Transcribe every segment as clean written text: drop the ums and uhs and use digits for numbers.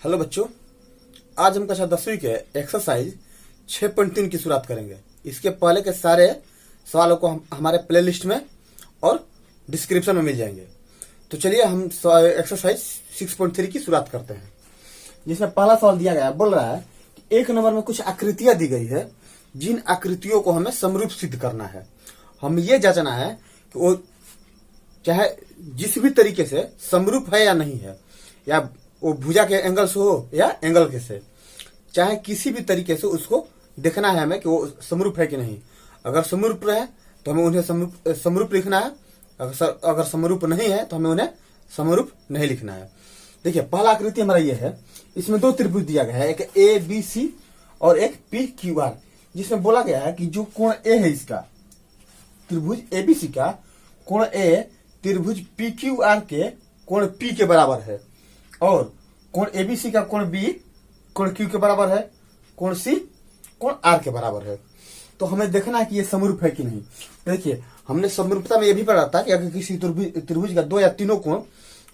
Hello बच्चों, आज हम कक्षा 10वीं के एक्सरसाइज 6.3 की शुरुआत करेंगे। इसके पहले के सारे सवालों को हमारे प्लेलिस्ट में और डिस्क्रिप्शन में मिल जाएंगे। तो चलिए हम एक्सरसाइज 6.3 की शुरुआत करते हैं, जिसमें पहला सवाल दिया गया है। बोल रहा है कि एक नंबर में कुछ आकृतियां दी गई है, जिन आकृतियों को हमें समरूप सिद्ध करना है। हम ये जांचना है कि वो चाहे जिस भी तरीके से समरूप है या नहीं है, या वो भुजा के एंगल से हो या एंगल के से, चाहे किसी भी तरीके से उसको देखना है हमें कि वो समरूप है कि नहीं। अगर समरूप है तो हमें उन्हें समरूप लिखना है, अगर समरूप नहीं है तो हमें उन्हें समरूप नहीं लिखना है। देखिए, पहला आकृति हमारा ये है। इसमें दो त्रिभुज दिया गया है, एक ए बी सी और एक पी क्यू आर, जिसमें बोला गया है कि जो कोण ए है, इसका त्रिभुज एबीसी का कोण ए त्रिभुज पी क्यू आर के कोण पी के बराबर है, और कोण एबीसी का कोण बी कोण क्यू के बराबर है, कोण सी कोण आर के बराबर है। तो हमें देखना है कि ये समरूप है कि नहीं। देखिए, हमने समरूपता में ये भी पढ़ा था कि अगर किसी त्रिभुज का दो या तीनों कोण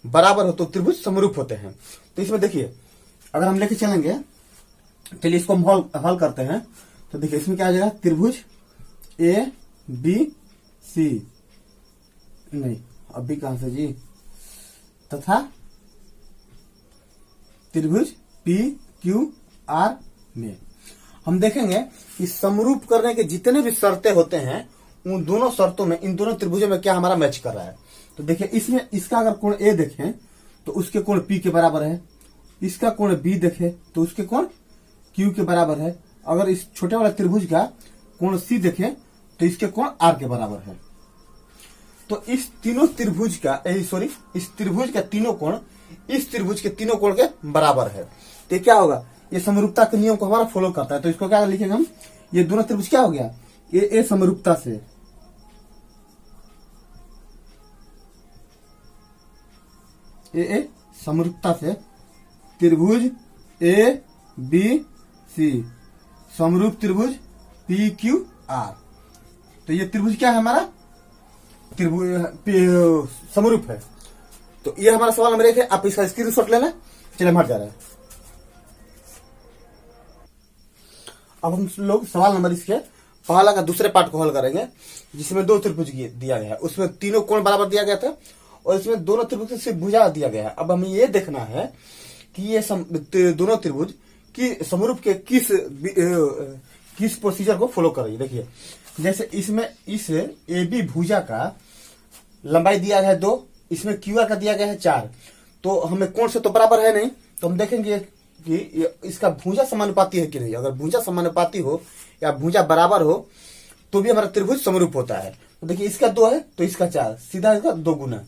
बराबर हो तो त्रिभुज समरूप होते हैं। तो इसमें देखिए, अगर हम लेके चलेंगे, चलिए इसको हम हल करते हैं। तो देखिए, इसमें क्या आ जाएगा, त्रिभुज ए बी सी, नहीं अभी कहां से जी, तथा त्रिभुज पी क्यू आर में हम देखेंगे कि समरूप करने के जितने भी शर्तें होते हैं, उन दोनों शर्तों में इन दोनों त्रिभुजों में क्या हमारा मैच कर रहा है। तो देखिए, इसमें इसका अगर कोण ए देखें तो उसके कोण पी के बराबर है, इसका कोण बी देखें तो उसके कोण क्यू के बराबर है, अगर इस छोटे वाले त्रिभुज का कोण सी देखें तो इसके कोण आर के बराबर है। तो इस तीनों त्रिभुज का इस त्रिभुज का तीनों कोण इस त्रिभुज के तीनों कोण के बराबर है। तो क्या होगा, ये समरूपता के नियम को हमारा फॉलो करता है। तो इसको क्या लिखेंगे हम, ये दोनों त्रिभुज क्या हो गया, ये समरूपता से समरूपता से त्रिभुज ए बी सी समरूप त्रिभुज पी क्यू आर। तो ये त्रिभुज क्या है, हमारा त्रिभुज समरूप है। तो ये हमारा सवाल नंबर 1 है। आप इसका स्क्रीनशॉट लेना। चलिए हम हट जा रहे हैं। अब हम लोग सवाल नंबर इसके पहला का दूसरे पार्ट को हल करेंगे, जिसमें दो त्रिभुज दिया गया है, उसमें तीनों कोण बराबर दिया गया था, और इसमें दोनों त्रिभुज से भुजा दिया गया है। अब हमें ये देखना है कि ये दोनों त्रिभुज की समरूप के किस प्रोसीजर को फॉलो कर रही है। देखिए, जैसे इसमें इस ए बी भुजा का लंबाई दिया है 2, इसमें क्यू आर का दिया गया है 4। तो हमें कोण से तो बराबर है नहीं, तो हम देखेंगे कि इसका भुजा समानुपाती है कि नहीं। अगर भुजा समानुपाती हो या भुजा बराबर हो तो भी हमारा त्रिभुज समरूप होता है। तो देखिए, इसका 2 है तो इसका 4, सीधा इसका 2 गुना।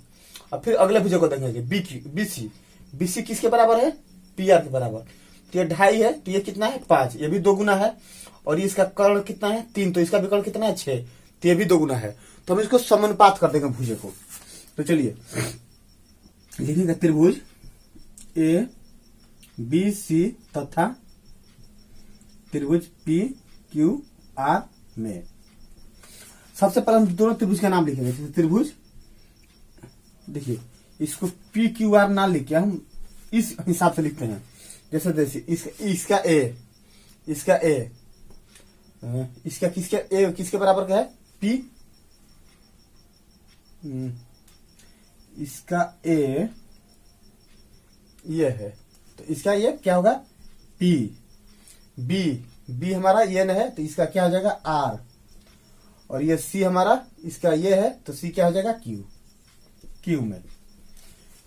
अब फिर अगले भुजा को देखेंगे, बीसी किसके बराबर है, पी आर के बराबर। तो ये 2.5 है, तो ये कितना है 5, ये भी 2 गुना है। और ये इसका कर्ण कितना है 3, तो इसका भी कर्ण कितना है 6, तो ये भी 2 गुना है। तो हम इसको समानुपात कर देंगे भुजे को। तो चलिए लिखिएगा, त्रिभुज ए बी सी तथा त्रिभुज पी क्यू आर में सबसे पहले हम दोनों त्रिभुज का नाम लिखेंगे। त्रिभुज, देखिए इसको पी क्यू आर ना लिख के हम इस हिसाब से लिखते हैं। जैसे इसका ए किसके बराबर का है, पी, इसका ए ये है, तो इसका ये क्या होगा, पी। बी हमारा ये न है, तो इसका क्या हो जाएगा आर। और ये सी हमारा इसका ये है, तो सी क्या हो जाएगा क्यू में,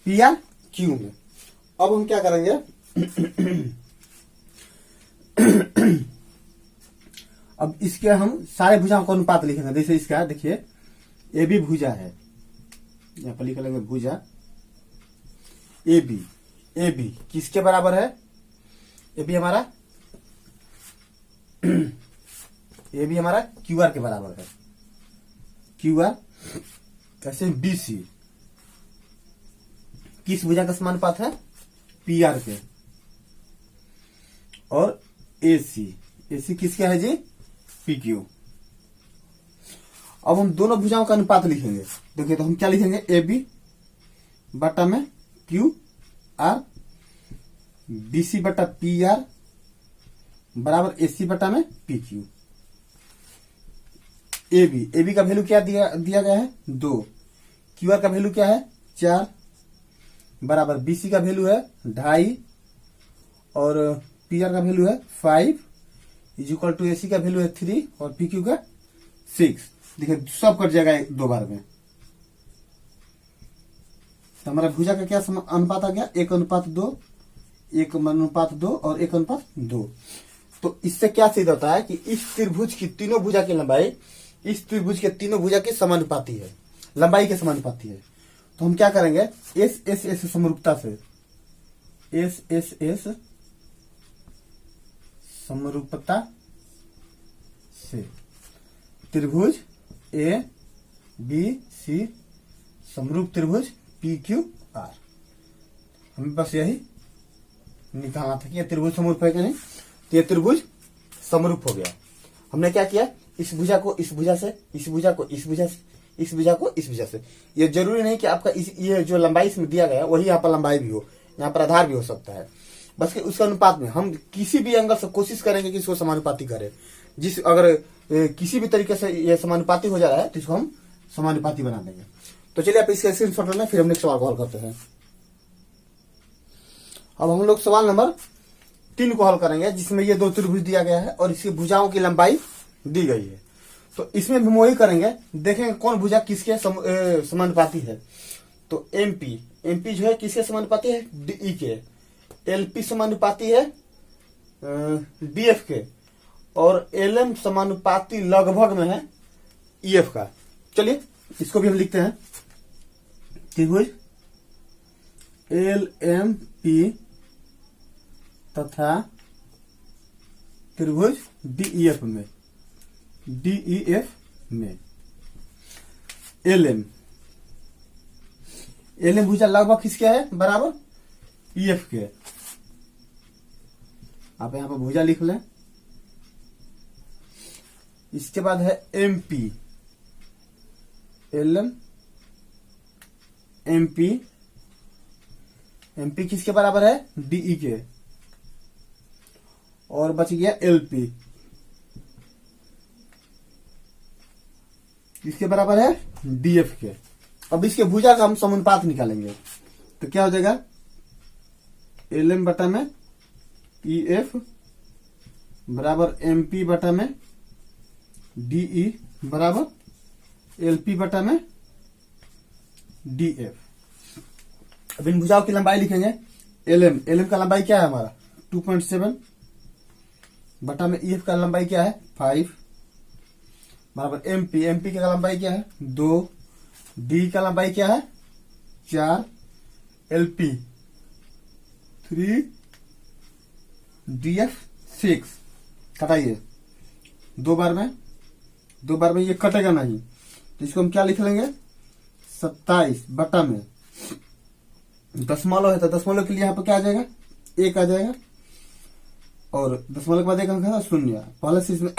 पी आर क्यू में। अब हम क्या करेंगे अब इसके हम सारे भुजाओं का अनुपात लिखेंगे। जैसे इसका देखिए, ए बी भुजा है, यहां पर लिख लेंगे भुजा ए बी किसके बराबर है, ए बी हमारा क्यू आर के बराबर है। क्यू आर कैसे, बी सी किस भुजा का समानुपात है, पी आर के। और ए सी किसका है जी, पी क्यू। अब हम दोनों भुजाओं का अनुपात लिखेंगे। देखिए, तो हम क्या लिखेंगे, ए बी बटा में क्यू आर BC बटा PR बराबर AC बटा में PQ। AB का वैल्यू क्या दिया गया है 2। QR का वैल्यू क्या है 4 बराबर BC का वैल्यू है 2.5 और PR का वैल्यू है 5 इज इक्वल टू AC का वैल्यू है 3 और PQ का 6। देखिए सब कट जाएगा 2 बार में। तो हमारा भुजा का क्या अनुपात आ गया 1:2, 1:2 और 1:2। तो इससे क्या सिद्ध होता है कि इस त्रिभुज की तीनों भुजा की लंबाई इस त्रिभुज के तीनों भुजा की समानुपाती है, लंबाई के समानुपाती है। तो हम क्या करेंगे SSS समरूपता से, SSS समरूपता से त्रिभुज ABC समरूप त्रिभुज PQR। हमें बस यही निकालना था कि यह त्रिभुज समरूप है कि नहीं। तो यह त्रिभुज समरूप हो गया। हमने क्या किया इस भुजा को इस भुजा से, इस भुजा को इस भुजा से, इस भुजा को इस भुजा से। ये जरूरी नहीं कि आपका ये जो लंबाई इसमें दिया गया है वही यहाँ पर लंबाई भी हो, यहाँ पर आधार भी हो सकता है। बस कि उसके अनुपात में हम किसी भी एंगल से कोशिश करेंगे कि इसको समानुपाती करें। जिस अगर किसी भी तरीके से ये समानुपाती हो जा रहा है तो इसको हम समानुपाती बना देंगे। तो चलिए आप इसका स्क्रीनशॉट लेना, फिर हम नेक्स्ट सवाल को हल करते हैं। अब हम लोग सवाल नंबर 3 को हल करेंगे, जिसमें ये 2 त्रिभुज दिया गया है और इसकी भुजाओं की लंबाई दी गई है। तो इसमें हम वही करेंगे, देखेंगे कौन भुजा किसके समानुपाती है। तो MP जो है किसके समानुपाती है DE के, LP समानुपाती है BF के और LM समानुपाती लगभग में है EF का। चलिए इसको भी हम लिखते हैं, त्रिभुज LMP तथा त्रिभुज DEF में LM भुजा लगभग किसके है बराबर EF के। आप यहां पर भुजा लिख लें। इसके बाद है MP, LM MP किसके बराबर है DE के और बच गया LP किसके बराबर है DF के। अब इसके भुजा का हम समानुपात निकालेंगे तो क्या हो जाएगा LM बटा में EF बराबर MP बटा में DE बराबर LP बटा में DF। अब इन भुजाओं की लंबाई लिखेंगे। LM का लंबाई क्या है हमारा 2.7 बटा में EF का लंबाई क्या है 5 बराबर MP का लंबाई क्या है 2, D का लंबाई क्या है 4, LP 3, DF 6। कटाइए 2 बार में ये कटेगा नहीं तो इसको हम क्या लिख लेंगे 27 बटा में दशमलव है तो दशमलव के लिए यहाँ पर क्या आ जाएगा 1 आ जाएगा और दशमलव के बाद 1 अंक है 0। पहले से इसमें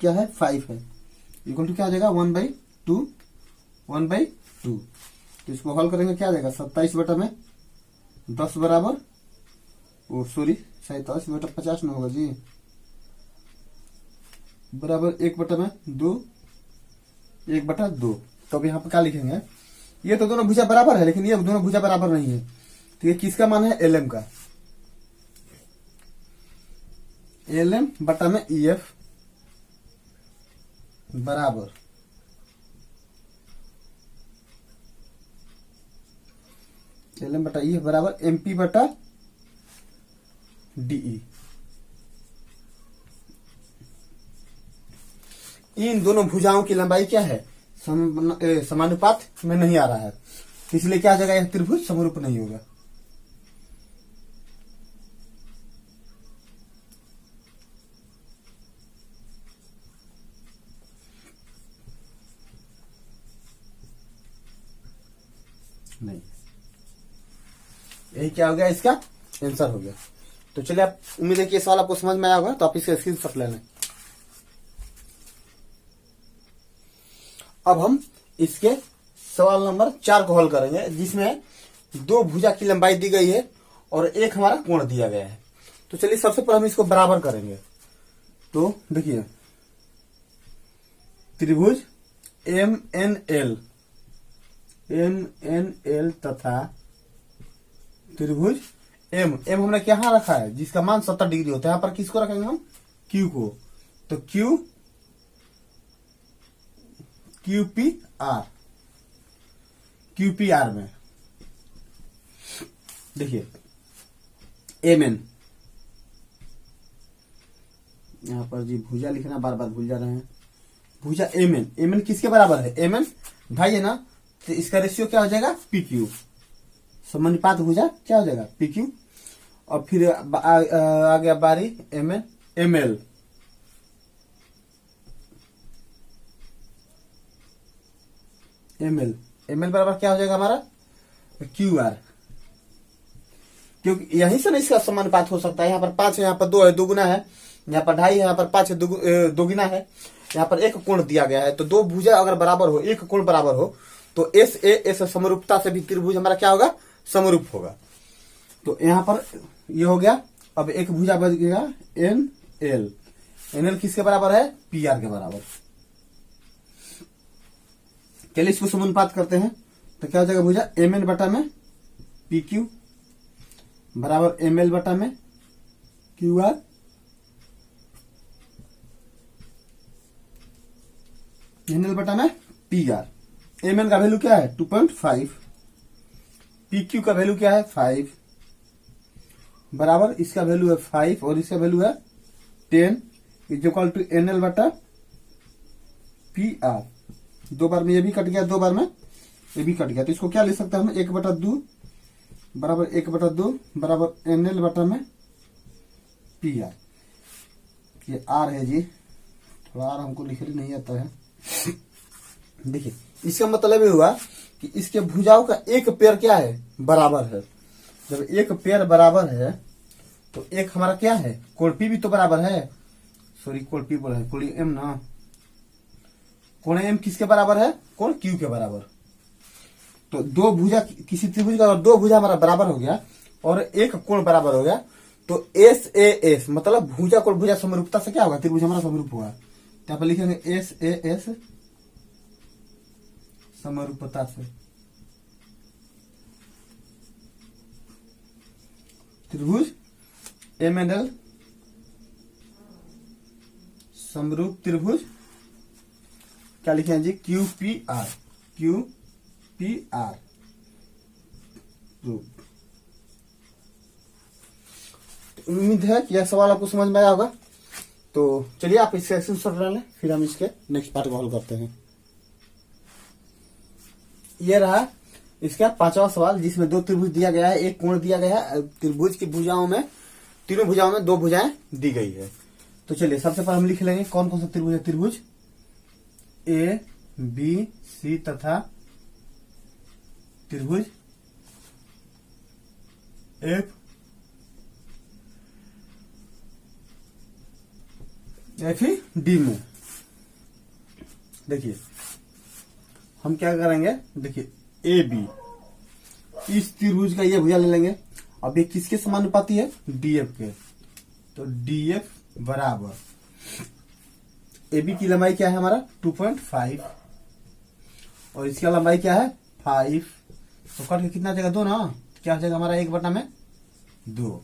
क्या है 5 है इक्वल टू क्या आ जाएगा 1/2 तो इसको हल करेंगे क्या आ जाएगा 27 बटा में 10 बराबर 27 बटा 50 में होगा जी बराबर 1 बटा में 2 1/2। तो अब यहाँ पर क्या लिखेंगे ये तो दोनों भुजा बराबर है लेकिन ये दोनों भुजा बराबर नहीं है तो ये किसका मान है LM का। LM बटा में EF बराबर LM बटा EF बराबर MP बटा DE। इन दोनों भुजाओं की लंबाई क्या है समानुपात में नहीं आ रहा है इसलिए क्या आ जाएगा यह त्रिभुज समरूप नहीं होगा। नहीं यही क्या हो गया इसका आंसर हो गया। तो चलिए आप उम्मीद है कि ये सवाल आपको समझ में आया होगा तो आप इसका स्क्रीनशॉट ले लें। अब हम इसके सवाल नंबर 4 को हल करेंगे जिसमें 2 भुजा की लंबाई दी गई है और एक हमारा कोण दिया गया है। तो चलिए सबसे पहले हम इसको बराबर करेंगे। तो देखिए त्रिभुज MNL तथा त्रिभुज M हमने क्या रखा है, जिसका मान 70 डिग्री होता है। यहाँ पर किसको रखेंगे हम, Q को। तो QPR में देखिए MN, यहाँ पर जी भुजा लिखना बार बार भूल जा रहे हैं। भुजा MN किसके बराबर है, MN भाई है ना, तो इसका रेशियो क्या हो जाएगा PQ। समानुपात भुजा क्या हो जाएगा PQ। और फिर आ गया बारी ML बराबर क्या हो जाएगा हमारा QR, क्योंकि यहीं से ना इसका समानुपात हो सकता है। यहाँ पर 5 है, यहाँ पर 2 है, दोगुना है। यहाँ पर 2.5 है, यहाँ पर 5 है, दोगुना है। यहाँ पर एक कोण दिया गया है। तो दो भुजा अगर बराबर हो, एक कोण बराबर हो, तो एस समरूपता से भी त्रिभुज हमारा क्या होगा, समरूप होगा। तो यहाँ पर ये हो गया। अब एक भुजा बच गया NL किसके बराबर है, PR के बराबर। चलिए इसको समानुपात करते हैं। तो क्या हो जाएगा, भुजा MN बटा में PQ बराबर ML बटा में QR। NL बटा में PR। MN का वैल्यू क्या है 2.5, PQ का वैल्यू क्या है 5 बराबर इसका वैल्यू है 5 और इसका वैल्यू है 10 इज इक्वल टू NL बटा PR। 2 बार में ये भी कट गया, 2 बार में ये भी कट गया। तो इसको क्या ले सकते हैं हम, 1/2 बराबर 1/2 बराबर NL बटा में PR। ये R है जी, थोड़ा R हमको लिखने नहीं आता है। देखिए इसका मतलब ये हुआ कि इसके भुजाओं का एक पेयर क्या है, बराबर है। जब एक पेयर बराबर है तो एक हमारा क्या है, कोण P भी तो बराबर है। सॉरी कोण P बोला है, कोण M ना, कोण M किसके बराबर है, कोण Q के बराबर। तो दो भुजा किसी त्रिभुज का अगर दो भुजा हमारा बराबर हो गया और एक कोण बराबर हो गया तो SAS मतलब भुजा कोण भुजा समरूपता से क्या होगा, त्रिभुज हमारा समरूप होगा। तो यहाँ पर लिखेंगे SAS समरूपता से त्रिभुज MNL समरूप त्रिभुज क्या लिखे हैं जी, QPR रूप। तो उम्मीद है कि यह सवाल आपको समझ में आया होगा। तो चलिए आप इसका स्क्रीनशॉट ले लें, फिर हम इसके नेक्स्ट पार्ट को हल करते हैं। ये रहा इसका 5वां सवाल, जिसमें 2 त्रिभुज दिया गया है, एक कोण दिया गया है। त्रिभुज की भुजाओं में, तीनों भुजाओं में 2 भुजाएं दी गई है। तो चलिए सबसे पहले हम लिख लेंगे कौन कौन सा त्रिभुज है। त्रिभुज ABC तथा त्रिभुज FD में। देखिए हम क्या करेंगे, देखिए AB इस त्रिभुज का ये भुजा ले लेंगे। अब ये किसके समानुपाती है, DF के। तो DF बराबर AB की लंबाई क्या है हमारा 2.5 और इसका लंबाई क्या है 5। तो कट के कितना जाएगा 2 ना, क्या हो जाएगा हमारा 1/2।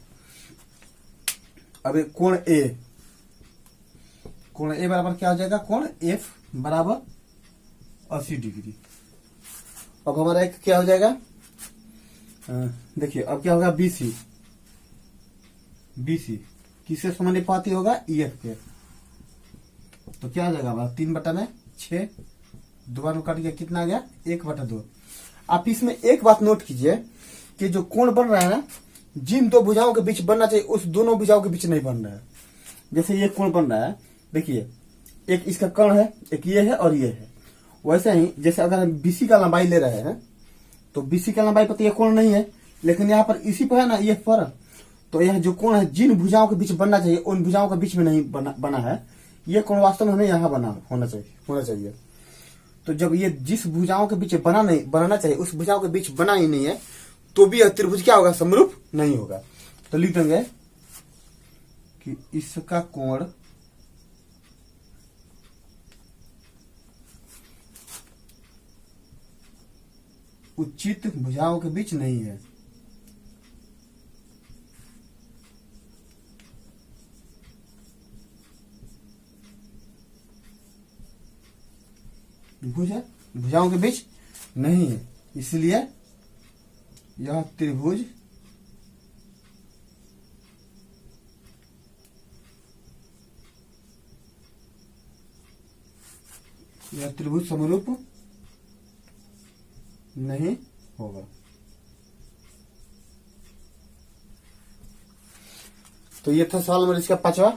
अब कोण A बराबर क्या हो जाएगा, कोण F बराबर 80 डिग्री। अब हमारा एक क्या हो जाएगा, देखिए अब क्या होगा BC किससे समानुपाती होगा, EF के। तो क्या हो जाएगा हमारा 3/6, 2 बार में कट गया, कितना आ गया 1/2। आप इसमें एक बात नोट कीजिए कि जो कोण बन रहा है ना, जिन 2 भुजाओं के बीच बनना चाहिए उस दोनों भुजाओं के बीच नहीं बन रहा है। जैसे ये कोण बन रहा है, देखिए एक इसका कर्ण है, एक ये है और ये है। वैसे ही जैसे अगर हम BC का लंबाई ले रहे हैं तो BC का लंबाई पर तो ये कोण नहीं है, लेकिन यहाँ पर इसी पर है ना ये पर। तो यह जो कोण है जिन भुजाओं के बीच बनना चाहिए उन भुजाओं के बीच में नहीं बना है। ये कोण वास्तव में हमें यहाँ होना चाहिए। तो जब ये जिस भुजाओं के बीच बनाना चाहिए उस भुजाओं के बीच बना ही नहीं है, तो भी यह त्रिभुज क्या होगा, समरूप नहीं होगा। तो लिख देंगे कि इसका कोण उचित भुजाओं के बीच नहीं है। भुजाओं के बीच नहीं है, इसलिए यह त्रिभुज समरूप नहीं होगा। तो ये था सवाल नंबर इसका 5वां।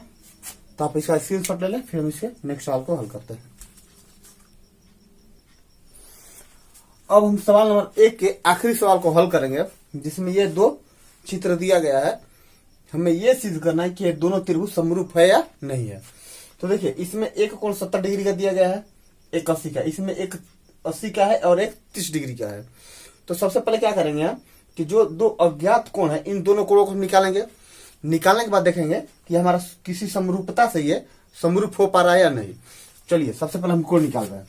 तो आप इसका स्क्रीनशॉट ले लें, फिर हम इसके नेक्स्ट सवाल को हल करते हैं। अब हम सवाल नंबर 1 के आखिरी सवाल को हल करेंगे, जिसमें ये 2 चित्र दिया गया है। हमें ये सिद्ध करना है कि ये दोनों त्रिभुज समरूप है या नहीं है। तो देखिए, इसमें एक कोण 70 डिग्री का दिया गया है, एक 80 का, इसमें एक 80 का है और एक 30 डिग्री का है। तो सबसे पहले क्या करेंगे हम कि जो 2 अज्ञात कोण है, इन दोनों कोणों को निकालेंगे। निकालने के बाद देखेंगे कि हमारा किसी समरूपता से ये समरूप हो पा रहा है या नहीं। चलिए, सबसे पहले हम कोण निकाल रहे हैं।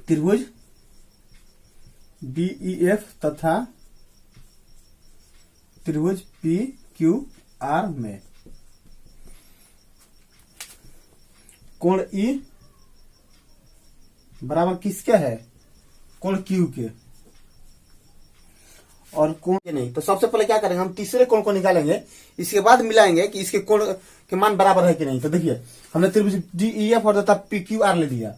त्रिभुज DEF तथा त्रिभुज PQR में कोण E बराबर किसके है, कोण Q के, और कोण के नहीं। तो सबसे पहले क्या करेंगे, हम तीसरे कोण को निकालेंगे, इसके बाद मिलाएंगे कि इसके कोण के मान बराबर है कि नहीं। तो देखिए, हमने त्रिभुज DEF और तथा PQR ले लिया।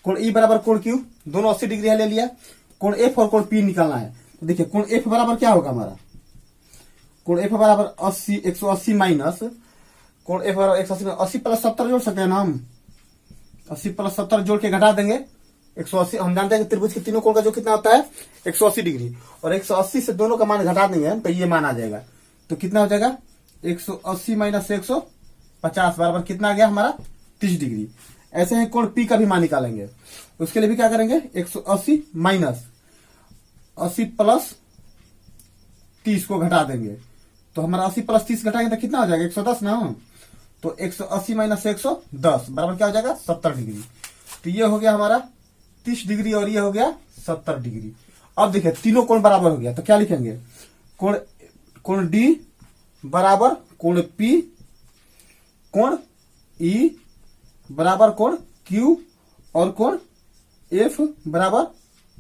कोण E बराबर कोण Q, दोनों 80 डिग्री है ले लिया। कोण F और कोण P निकालना है। तो देखिए, कोण F बराबर क्या होगा हमारा, कोण F बराबर 80 180 माइनस कोण F बराबर 180 80 प्लस 70 जोड़ सकते हैं ना हम। 80 प्लस 70 जोड़ के घटा देंगे 180। हम जानते हैं कि त्रिभुज के तीनों कोण का जो कितना होता है 180 डिग्री, और 180 से दोनों का मान घटा देंगे तो ये मान आ जाएगा। तो कितना हो जाएगा 180 माइनस 150 बराबर कितना आ गया हमारा 30 डिग्री। ऐसे ही कोण P का भी मान निकालेंगे। उसके लिए भी क्या करेंगे, 180 माइनस 80 प्लस 30 को घटा देंगे। तो हमारा 80 प्लस 30 घटाएंगे तो कितना हो जाएगा 110 ना। तो 180 माइनस 110 बराबर क्या हो जाएगा 70 डिग्री। तो ये हो गया हमारा 30 डिग्री और ये हो गया 70 डिग्री। अब देखिए, तीनों कोण बराबर हो गया। तो क्या लिखेंगे, कोण D बराबर कोण P, कोण E बराबर कोण Q, और कोण F बराबर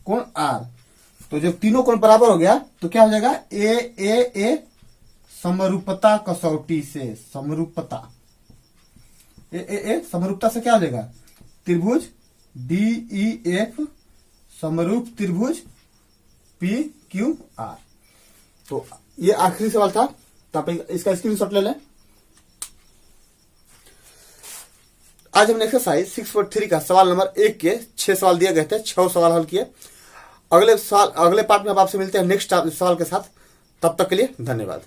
कोण R। तो जब तीनों कोण बराबर हो गया तो क्या हो जाएगा, ए समरूपता कसौटी से, समरूपता समरूपता से क्या हो जाएगा, त्रिभुज DEF समरूप त्रिभुज PQR। तो ये आखिरी सवाल था। तो आप इसका स्क्रीनशॉट ले लें। आज हमने एक्सरसाइज 6.3 का सवाल नंबर 1 के 6 सवाल दिए गए थे, 6 सवाल हल किए। अगले पार्ट में अब आपसे मिलते हैं नेक्स्ट सवाल के साथ। तब तक के लिए धन्यवाद।